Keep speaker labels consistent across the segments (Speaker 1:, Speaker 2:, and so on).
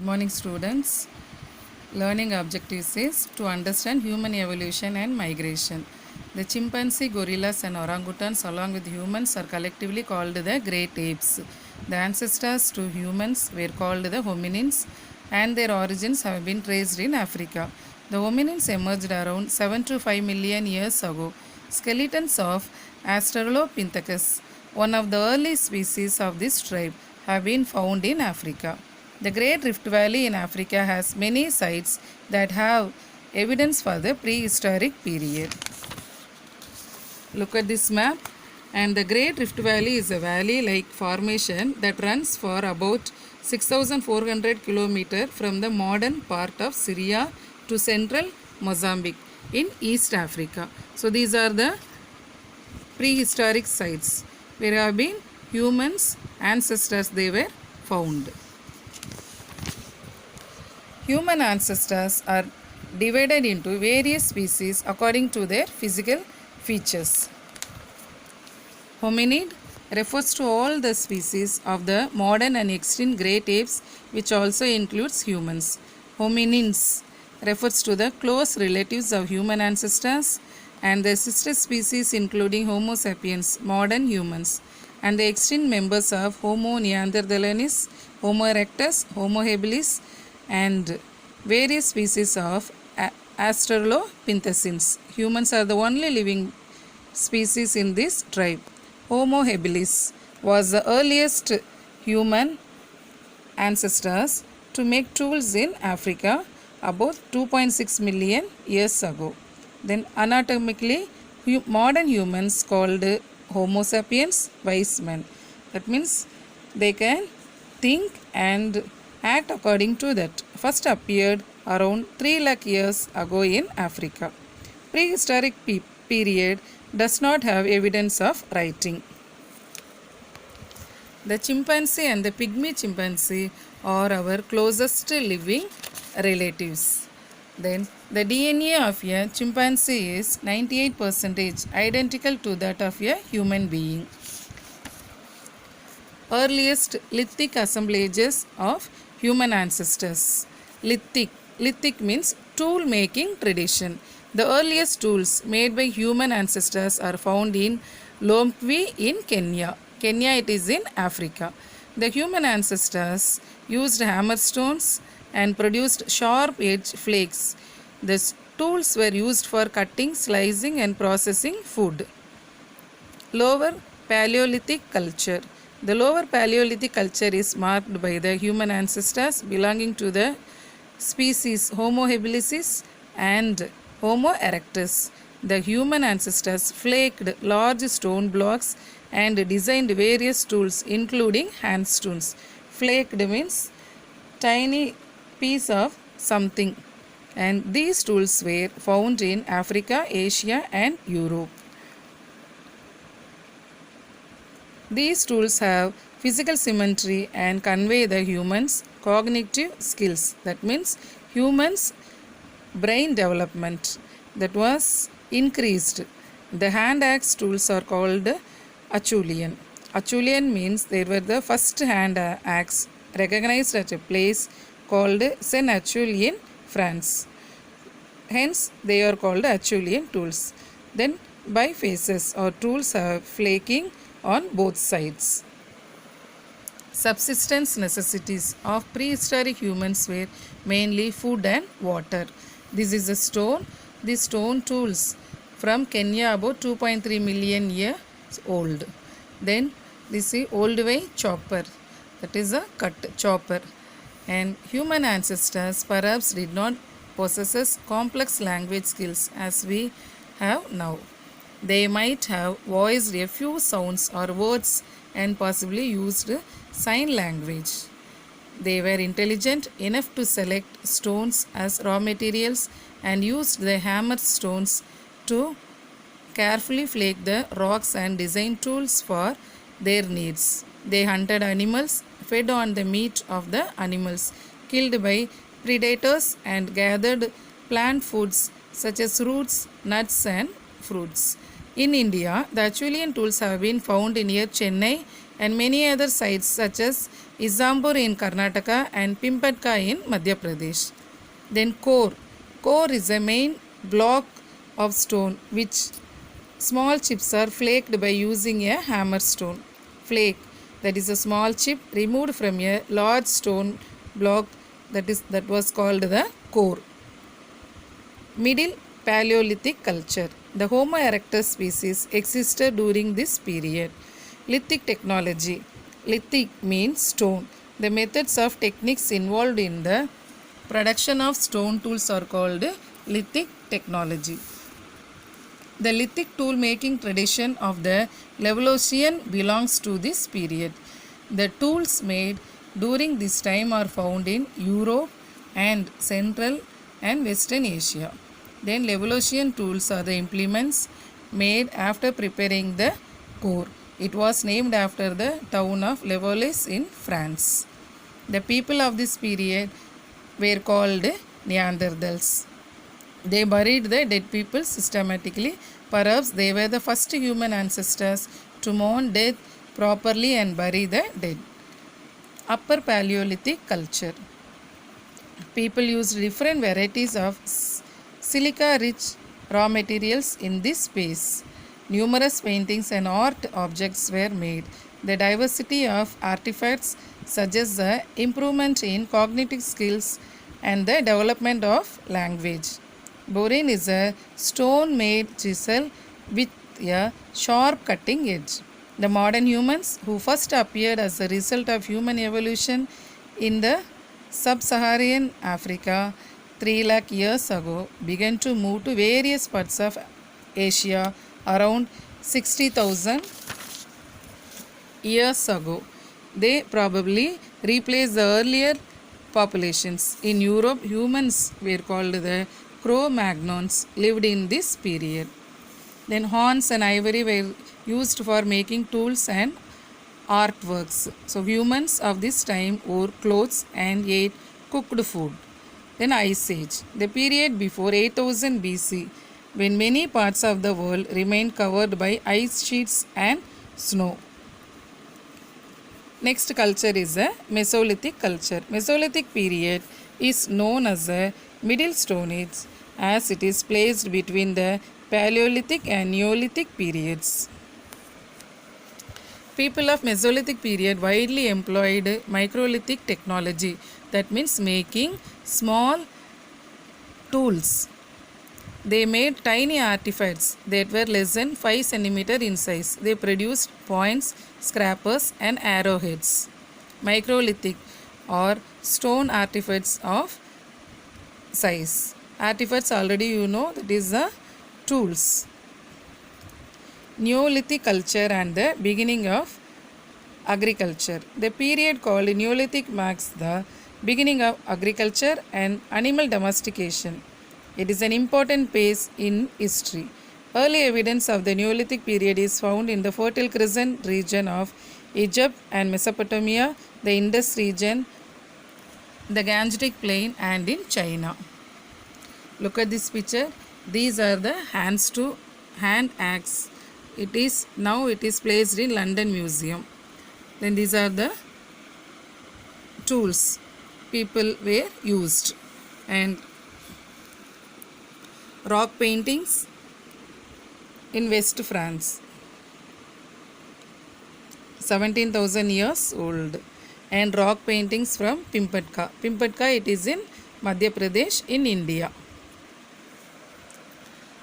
Speaker 1: morning, students. Learning objectives is to understand human evolution and migration. The chimpanzee, gorillas, and orangutans, along with humans, are collectively called the great apes. The ancestors to humans were called the hominins, and their origins have been traced in Africa. The hominins emerged around 7 to 5 million years ago. Skeletons of Australopithecus, one of the early species of this tribe, have been found in Africa. The Great Rift Valley in Africa has many sites that have evidence for the prehistoric period. Look at this map, and the Great Rift Valley is a valley-like formation that runs for about 6,400 km from the modern part of Syria to central Mozambique in East Africa. So these are the prehistoric sites where have been humans, ancestors they were found. Human ancestors are divided into various species according to their physical features. Hominid refers to all the species of the modern and extinct great apes, which also includes humans. Hominins refers to the close relatives of human ancestors and their sister species including Homo sapiens, modern humans, and the extinct members of Homo neanderthalensis, Homo erectus, Homo habilis, and various species of Australopithecines. Humans are the only living species in this tribe. Homo habilis was the earliest human ancestors to make tools in Africa about 2.6 million years ago. Then anatomically, modern humans called Homo sapiens wise men. That means they can think and act according to that. First appeared around 3 lakh years ago in Africa. Prehistoric period does not have evidence of writing. The chimpanzee and the pygmy chimpanzee are our closest living relatives. Then the DNA of a chimpanzee is 98% identical to that of a human being. Earliest lithic assemblages of human ancestors. Lithic means tool making tradition. The earliest tools made by human ancestors are found in Lomkwi in Kenya. Kenya, it is in Africa. The human ancestors used hammerstones and produced sharp edge flakes. These tools were used for cutting, slicing, and processing food. Lower Paleolithic culture. The lower Paleolithic culture is marked by the human ancestors belonging to the species Homo habilis and Homo erectus. The human ancestors flaked large stone blocks and designed various tools including hand stones. Flaked means tiny piece of something, and these tools were found in Africa, Asia, and Europe. These tools have physical symmetry and convey the human's cognitive skills. That means humans' brain development that was increased. The hand axe tools are called Acheulean. Acheulean means they were the first hand axe recognized at a place called Saint-Acheulean in France. Hence, they are called Acheulean tools. Then, bifaces or tools have flaking on both sides. Subsistence necessities of prehistoric humans were mainly food and water. This is a stone. These stone tools from Kenya about 2.3 million years old. Then this is old way chopper. That is a cut chopper. And human ancestors perhaps did not possess complex language skills as we have now. They might have voiced a few sounds or words and possibly used sign language. They were intelligent enough to select stones as raw materials and used the hammer stones to carefully flake the rocks and design tools for their needs. They hunted animals, fed on the meat of the animals killed by predators, and gathered plant foods such as roots, nuts, and fruits. In India, the Acheulean tools have been found near Chennai and many other sites such as Izambur in Karnataka and Pimpatka in Madhya Pradesh. Then core. Core is a main block of stone which small chips are flaked by using a hammer stone. Flake, that is a small chip removed from a large stone block, that was called the core. Middle Paleolithic culture. The Homo erectus species existed during this period. Lithic technology. Lithic means stone. The methods of techniques involved in the production of stone tools are called lithic technology. The lithic tool making tradition of the Levalloisian belongs to this period. The tools made during this time are found in Europe and Central and Western Asia. Then Levalloisian tools are the implements made after preparing the core. It was named after the town of Levallois in France. The people of this period were called Neanderthals. They buried the dead people systematically. Perhaps they were the first human ancestors to mourn death properly and bury the dead. Upper Paleolithic culture. People used different varieties of silica-rich raw materials in this space. Numerous paintings and art objects were made. The diversity of artifacts suggests the improvement in cognitive skills and the development of language. Borin is a stone-made chisel with a sharp cutting edge. The modern humans, who first appeared as a result of human evolution in the sub-Saharan Africa 3 lakh years ago, began to move to various parts of Asia around 60,000 years ago. They probably replaced the earlier populations. In Europe, humans were called the Cro-Magnons, lived in this period. Then horns and ivory were used for making tools and artworks. So humans of this time wore clothes and ate cooked food. Then Ice Age, the period before 8000 BC, when many parts of the world remained covered by ice sheets and snow. Next culture is the Mesolithic culture. Mesolithic period is known as the Middle Stone Age, as it is placed between the Paleolithic and Neolithic periods. People of Mesolithic period widely employed microlithic technology, that means making small tools. They made tiny artifacts that were less than 5 cm in size. They produced points, scrapers and arrowheads. Microlithic or stone artifacts of size. Artifacts already you know, that is the tools. Neolithic culture and the beginning of agriculture. The period called Neolithic marks the beginning of agriculture and animal domestication. It is an important phase in history. Early evidence of the Neolithic period is found in the Fertile Crescent region of Egypt and Mesopotamia, the Indus region, the Gangetic Plain and in China. Look at this picture. These are the hand axe. It is placed in London Museum. Then these are the tools people were used, and rock paintings in West France, 17,000 years old, and rock paintings from Pimpatka. Pimpatka, it is in Madhya Pradesh in India.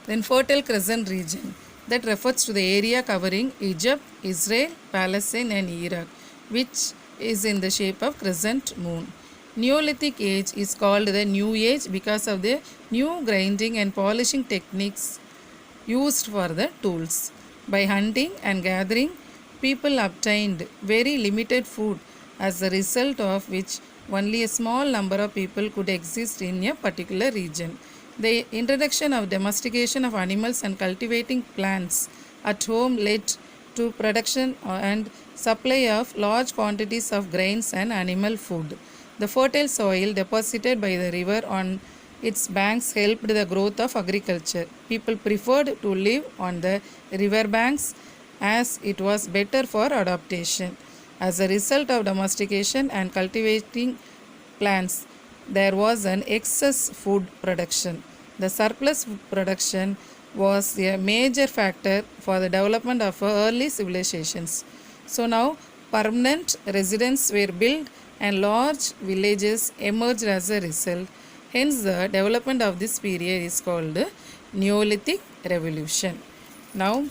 Speaker 1: Then Fertile Crescent region, that refers to the area covering Egypt, Israel, Palestine and Iraq, which is in the shape of crescent moon. Neolithic age is called the New Age because of the new grinding and polishing techniques used for the tools. By hunting and gathering, people obtained very limited food, as a result of which only a small number of people could exist in a particular region. The introduction of domestication of animals and cultivating plants at home led to production and supply of large quantities of grains and animal food. The fertile soil deposited by the river on Its banks helped the growth of agriculture. People preferred to live on the river banks as it was better for adaptation. As a result of domestication and cultivating plants, there was an excess food production. The surplus production was a major factor for the development of early civilizations. So now permanent residences were built and large villages emerged as a result. Hence the development of this period is called Neolithic Revolution. Now